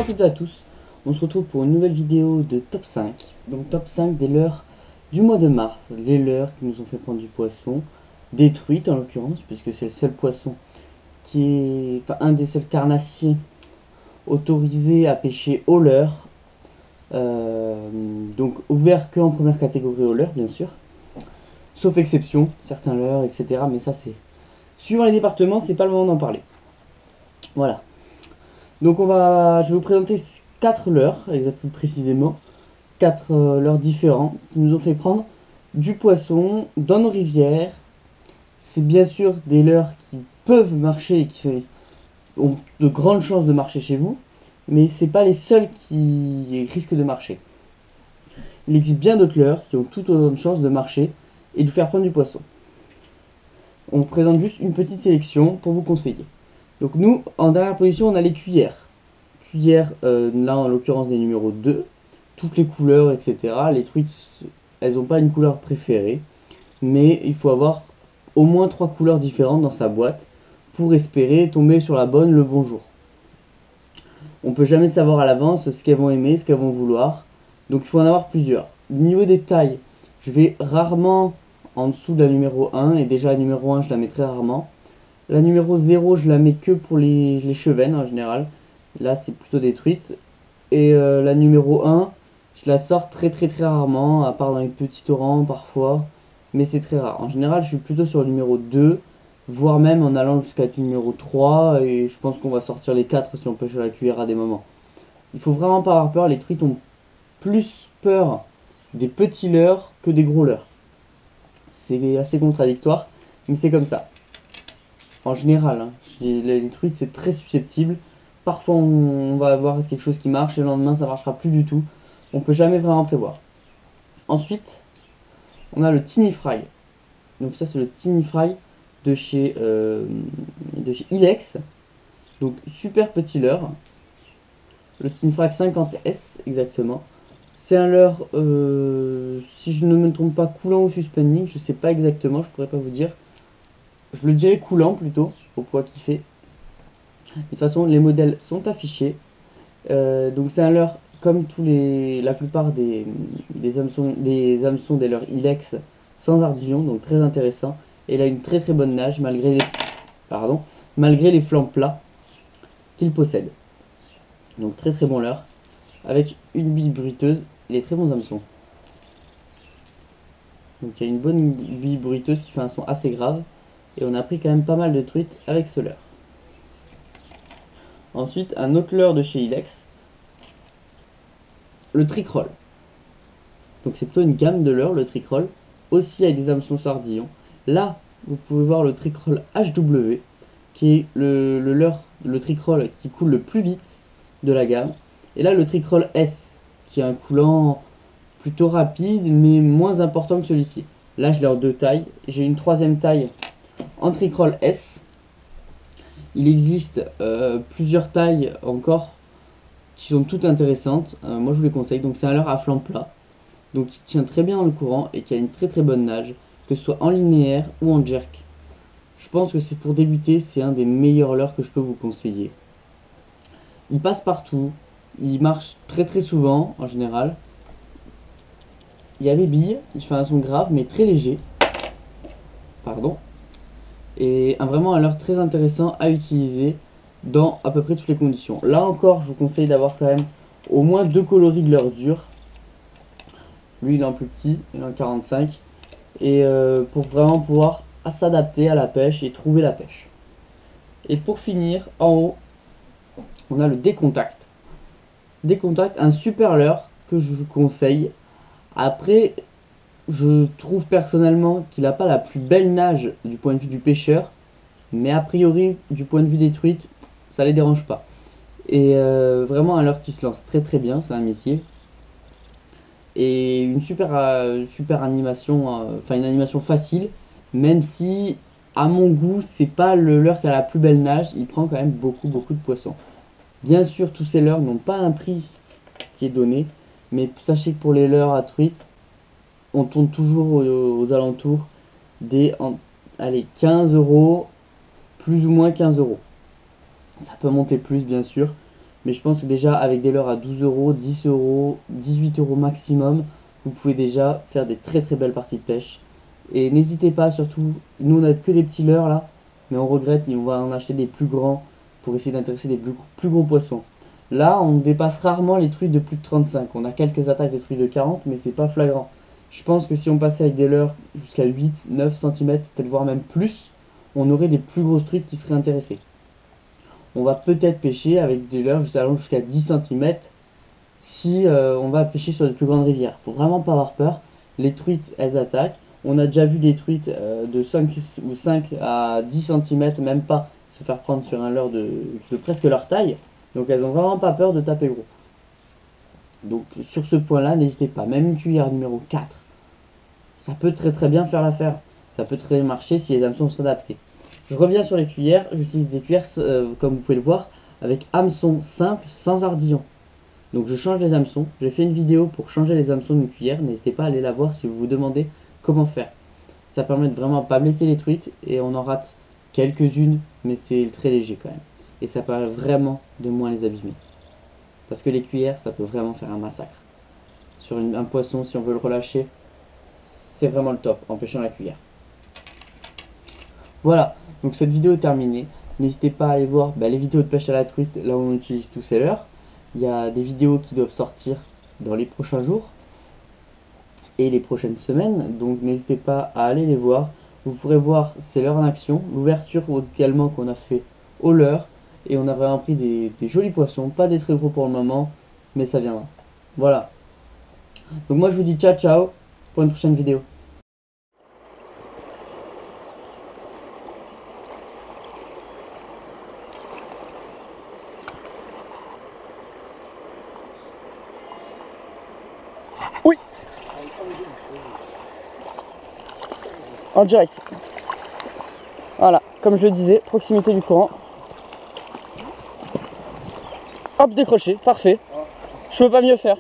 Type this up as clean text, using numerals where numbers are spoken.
à toutes et à tous, on se retrouve pour une nouvelle vidéo de top 5. Donc top 5 des leurres du mois de mars. Les leurres qui nous ont fait prendre du poisson, des truites en l'occurrence, puisque c'est le seul poisson qui est, enfin un des seuls carnassiers autorisés à pêcher au leurre. Donc ouvert que en première catégorie au leurre bien sûr. Sauf exception, certains leurres, etc. Mais ça c'est... Suivant les départements, c'est pas le moment d'en parler. Voilà. Donc je vais vous présenter 4 leurres, plus précisément, 4 leurres différents qui nous ont fait prendre du poisson dans nos rivières. C'est bien sûr des leurres qui peuvent marcher et qui ont de grandes chances de marcher chez vous, mais c'est pas les seuls qui risquent de marcher. Il existe bien d'autres leurres qui ont tout autant de chances de marcher et de faire prendre du poisson. On vous présente juste une petite sélection pour vous conseiller. Donc nous, en dernière position, on a les cuillères. Cuillères, là en l'occurrence des numéros 2, toutes les couleurs, etc. Les truites, elles n'ont pas une couleur préférée, mais il faut avoir au moins 3 couleurs différentes dans sa boîte pour espérer tomber sur la bonne le bon jour. On peut jamais savoir à l'avance ce qu'elles vont aimer, ce qu'elles vont vouloir, donc il faut en avoir plusieurs. Au niveau des tailles, je vais rarement en dessous de la numéro 1, et déjà la numéro 1 je la mets très rarement. La numéro 0 je la mets que pour les chevennes en général, là c'est plutôt des truites. Et la numéro 1, je la sors très rarement, à part dans les petits torrents parfois, mais c'est très rare. En général je suis plutôt sur le numéro 2, voire même en allant jusqu'à le numéro 3, et je pense qu'on va sortir les 4 si on pêche à la cuillère à des moments. Il faut vraiment pas avoir peur, les truites ont plus peur des petits leurres que des gros leurres. C'est assez contradictoire, mais c'est comme ça. En général, hein, les truites c'est très susceptible. Parfois on va avoir quelque chose qui marche et le lendemain ça marchera plus du tout. On peut jamais vraiment prévoir. Ensuite, on a le Tiny Fry. Donc ça c'est le Tiny Fry de chez Ilex. Donc super petit leurre. Le Tiny Fry 50S exactement. C'est un leurre, si je ne me trompe pas, coulant ou suspending, je sais pas exactement, je pourrais pas vous dire. Je le dirais coulant plutôt, au poids qu'il fait. De toute façon, les modèles sont affichés. Donc c'est un leurre comme la plupart des hameçons des leurres Ilex sans ardillon, donc très intéressant. Et il a une très bonne nage malgré les flancs plats qu'il possède. Donc très bon leurre, avec une bille bruiteuse et des très bons hameçons. Donc il y a une bonne bille bruiteuse qui fait un son assez grave. Et on a pris quand même pas mal de truites avec ce leurre. Ensuite, un autre leurre de chez Ilex, le Trick-Roll. Donc c'est plutôt une gamme de leurres, le Trick-Roll, aussi avec des hameçons sardillons. Là, vous pouvez voir le Trick-Roll HW, qui est le Trick-Roll qui coule le plus vite de la gamme. Et là, le Trick-Roll S, qui est un coulant plutôt rapide, mais moins important que celui-ci. Là, je l'ai en 2 tailles. J'ai une 3e taille en Trick-Roll S. Il existe plusieurs tailles encore qui sont toutes intéressantes. Moi je vous les conseille. Donc c'est un leurre à flanc plat. Donc qui tient très bien dans le courant et qui a une très bonne nage. Que ce soit en linéaire ou en jerk. Je pense que c'est pour débuter, c'est un des meilleurs leurres que je peux vous conseiller. Il passe partout. Il marche très souvent en général. Il y a des billes. Il fait un son grave mais très léger. Pardon. Et vraiment un leurre très intéressant à utiliser dans à peu près toutes les conditions. Là encore, je vous conseille d'avoir quand même au moins 2 coloris de leurre dur. Lui il est en plus petit, il est en 45. Et pour vraiment pouvoir s'adapter à la pêche et trouver la pêche. Et pour finir, en haut, on a le Décontact. Décontact, un super leurre que je vous conseille. Après, je trouve personnellement qu'il n'a pas la plus belle nage du point de vue du pêcheur, mais a priori du point de vue des truites, ça les dérange pas. Et vraiment un leurre qui se lance très bien, c'est un missile. Et une super animation, enfin une animation facile, même si à mon goût c'est pas le leurre qui a la plus belle nage, il prend quand même beaucoup de poissons. Bien sûr tous ces leurres n'ont pas un prix qui est donné, mais sachez que pour les leurres à truites, on tourne toujours aux alentours des 15 €, plus ou moins 15 €. Ça peut monter plus bien sûr, Mais je pense que déjà avec des leurres à 12 euros, 10 euros, 18 euros maximum, vous pouvez déjà faire des très très belles parties de pêche. Et n'hésitez pas surtout, nous on a que des petits leurres là, mais on regrette, on va en acheter des plus grands pour essayer d'intéresser des plus gros poissons. Là on dépasse rarement les truites de plus de 35, on a quelques attaques de truites de 40 mais c'est pas flagrant. Je pense que si on passait avec des leurres jusqu'à 8, 9 cm, peut-être voire même plus, on aurait des plus grosses truites qui seraient intéressées. On va peut-être pêcher avec des leurres jusqu'à 10 cm si on va pêcher sur des plus grandes rivières. Faut vraiment pas avoir peur. Les truites, elles attaquent. On a déjà vu des truites de 5 ou 5 à 10 cm, même pas, se faire prendre sur un leurre de presque leur taille. Donc elles ont vraiment pas peur de taper gros. Donc sur ce point-là, n'hésitez pas. Même une cuillère numéro 4, ça peut très très bien faire l'affaire. Ça peut très bien marcher si les hameçons sont adaptés. Je reviens sur les cuillères. J'utilise des cuillères, comme vous pouvez le voir, avec hameçon simple, sans ardillon. Donc je change les hameçons. J'ai fait une vidéo pour changer les hameçons d'une cuillère. N'hésitez pas à aller la voir si vous vous demandez comment faire. Ça permet de vraiment pas blesser les truites et on en rate quelques-unes, mais c'est très léger quand même. Et ça permet vraiment de moins les abîmer. Parce que les cuillères, ça peut vraiment faire un massacre. Sur un poisson, si on veut le relâcher, c'est vraiment le top en pêchant la cuillère. Voilà, donc cette vidéo est terminée. N'hésitez pas à aller voir les vidéos de pêche à la truite, là où on utilise tous ces leurres. Il y a des vidéos qui doivent sortir dans les prochains jours et les prochaines semaines, donc n'hésitez pas à aller les voir. Vous pourrez voir ces leurres en action, l'ouverture également qu'on a fait au leurre, et on a vraiment pris des jolis poissons, pas des très gros pour le moment, mais ça viendra. Voilà. Donc moi je vous dis ciao ciao pour une prochaine vidéo. Oui. En direct. Voilà, comme je le disais, proximité du courant. Hop, décroché, parfait. Je peux pas mieux faire.